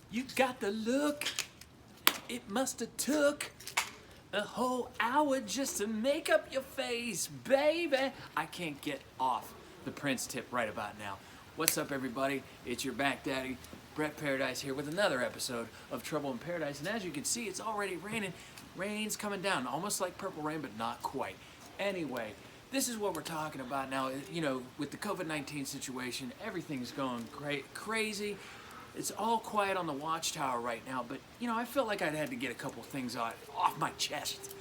You got the look. It must have took a whole hour just to make up your face, baby. I can't get off the Prince tip right about now. What's up, everybody? It's your back daddy, Brett Paradise, here with another episode of Trouble in Paradise. And as you can see, it's already raining. Rain's coming down, almost like Purple Rain, but not quite. Anyway, this is what we're talking about now. You know, with the COVID-19 situation, everything's going crazy. It's all quiet on the Watchtower right now, but you know, I felt like I had to get a couple things off my chest.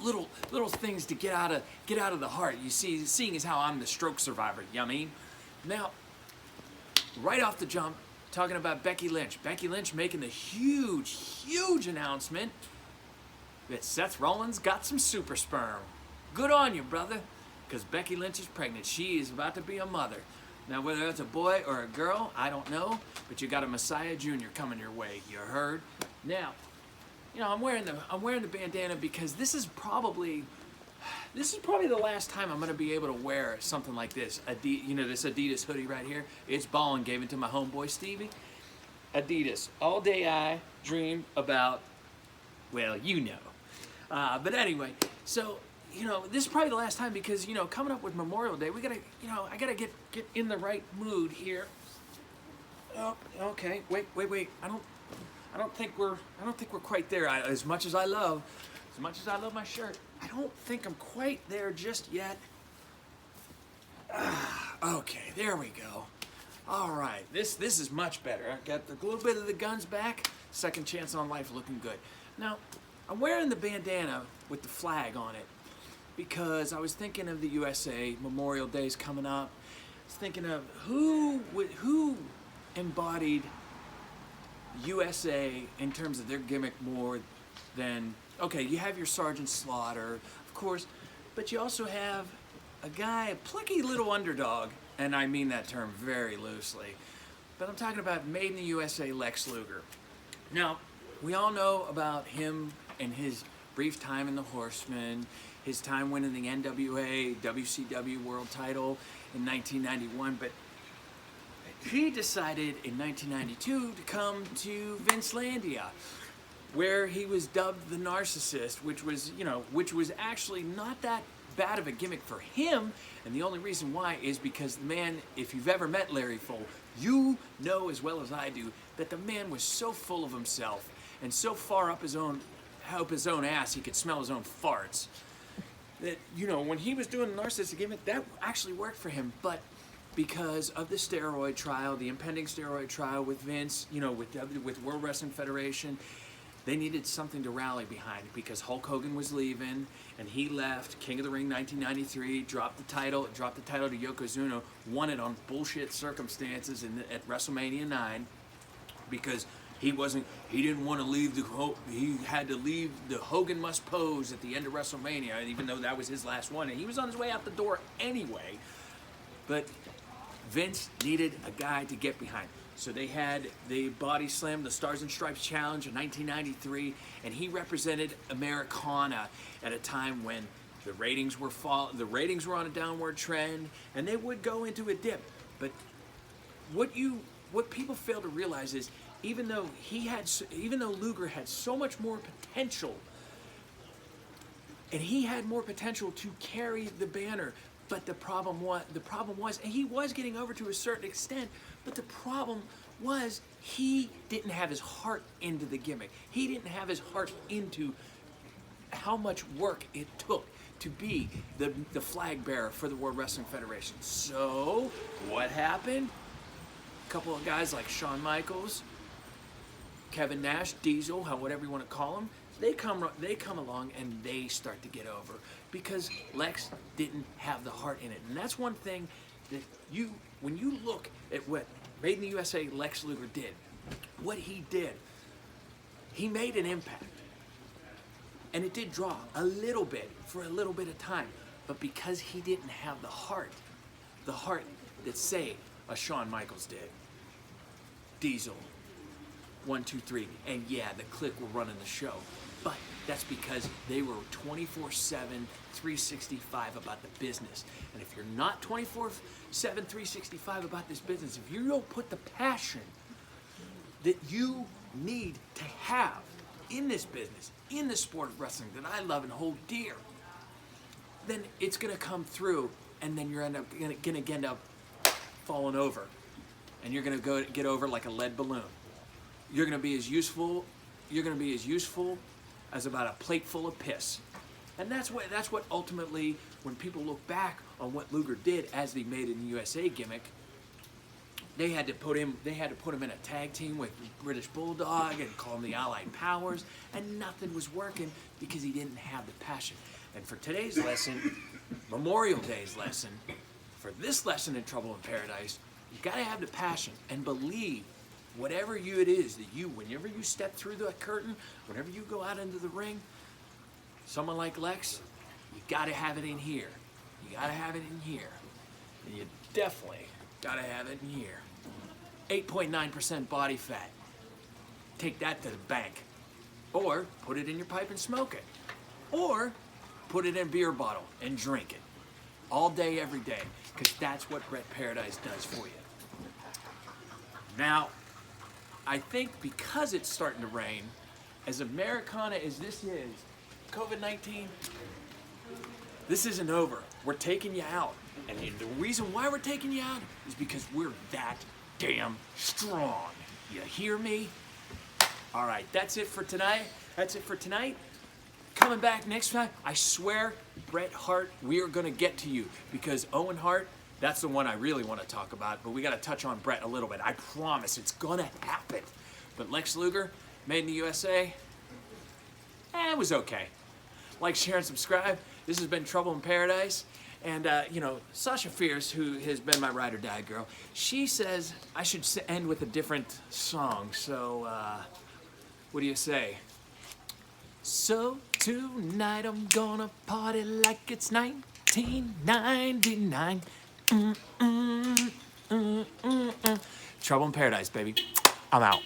Little things to get out of the heart. You see, seeing as how I'm the stroke survivor, you know what I mean? Now, right off the jump, talking about Becky Lynch. Becky Lynch making the huge announcement that Seth Rollins got some super sperm. Good on you, brother, because Becky Lynch is pregnant. She is about to be a mother. Now, whether that's a boy or a girl, I don't know, but you got a Messiah Jr. coming your way. You heard? Now, you know, I'm wearing the bandana because this is probably the last time I'm gonna be able to wear something like this. This Adidas hoodie right here. It's ballin'. Gave it to my homeboy Stevie. Adidas. All day I dream about. Well, you know. But anyway, so. You know, this is probably the last time because, you know, coming up with Memorial Day, we gotta, you know, I gotta get in the right mood here. Oh, okay. Wait. I don't think we're quite there. As much as I love my shirt, I don't think I'm quite there just yet. Okay, there we go. All right, this is much better. I got a little bit of the guns back. Second chance on life, looking good. Now, I'm wearing the bandana with the flag on it, because I was thinking of the USA, Memorial Day's coming up. I was thinking of who embodied USA in terms of their gimmick more than, okay, you have your Sergeant Slaughter, of course, but you also have a guy, a plucky little underdog, and I mean that term very loosely, but I'm talking about Made in the USA Lex Luger. Now, we all know about him and his brief time in the Horsemen, his time winning the NWA, WCW world title in 1991, but he decided in 1992 to come to Vincelandia, where he was dubbed the Narcissist, which was actually not that bad of a gimmick for him, and the only reason why is because the man, if you've ever met Larry Full, you know as well as I do that the man was so full of himself and so far up his own ass he could smell his own farts. That, you know, when he was doing the Narcissistic gimmick, that actually worked for him, but because of the steroid trial, the impending steroid trial with Vince, you know, with World Wrestling Federation, they needed something to rally behind because Hulk Hogan was leaving, and he left. King of the Ring 1993, dropped the title to Yokozuna, won it on bullshit circumstances at WrestleMania 9, because he didn't want to leave he had to leave the Hogan Must Pose at the end of WrestleMania, even though that was his last one, and he was on his way out the door anyway. But Vince needed a guy to get behind. So they had the Body Slam, the Stars and Stripes Challenge in 1993, and he represented Americana at a time when the ratings were on a downward trend, and they would go into a dip. But what people fail to realize is, even though Luger had so much more potential, and he had more potential to carry the banner, but the problem was, and he was getting over to a certain extent, but the problem was he didn't have his heart into the gimmick. He didn't have his heart into how much work it took to be the flag bearer for the World Wrestling Federation. So what happened? A couple of guys like Shawn Michaels, Kevin Nash, Diesel, whatever you want to call them, they come along and they start to get over because Lex didn't have the heart in it. And that's one thing that when you look at what Made in the USA Lex Luger did, what he did, he made an impact. And it did draw a little bit for a little bit of time, but because he didn't have the heart that, say, a Shawn Michaels did, Diesel, 1, 2, 3, and yeah, the Clique were running the show, but that's because they were 24/7, 365 about the business. And if you're not 24/7, 365 about this business, if you don't put the passion that you need to have in this business, in the sport of wrestling that I love and hold dear, then it's gonna come through, and then you're gonna end up falling over, and you're gonna get over like a lead balloon. You're gonna be as useful. You're gonna be as useful as about a plate full of piss. And that's what ultimately, when people look back on what Luger did as the Made in the USA gimmick, they had to put him in a tag team with British Bulldog and call him the Allied Powers, and nothing was working because he didn't have the passion. And for today's lesson, Memorial Day's lesson, for this lesson in Trouble in Paradise, you gotta have the passion and believe whatever it is that whenever you step through the curtain, whenever you go out into the ring, someone like Lex, you gotta have it in here. You gotta have it in here. And you definitely gotta have it in here. 8.9% body fat. Take that to the bank. Or put it in your pipe and smoke it. Or put it in a beer bottle and drink it. All day, every day. Because that's what Bret Paradise does for you. Now, I think because it's starting to rain, as Americana as this is, COVID-19, this isn't over. We're taking you out. And the reason why we're taking you out is because we're that damn strong. You hear me? All right, that's it for tonight. That's it for tonight. Coming back next time, I swear, Bret Hart, we are going to get to you, because Owen Hart, that's the one I really want to talk about, but we got to touch on Bret a little bit. I promise it's going to happen. But Lex Luger, Made in the USA, it was okay. Like, share, and subscribe. This has been Trouble in Paradise. And, Sasha Fierce, who has been my ride or die girl, she says I should end with a different song. So, what do you say? So, tonight I'm gonna party like it's 1999. Trouble in Paradise, baby. I'm out.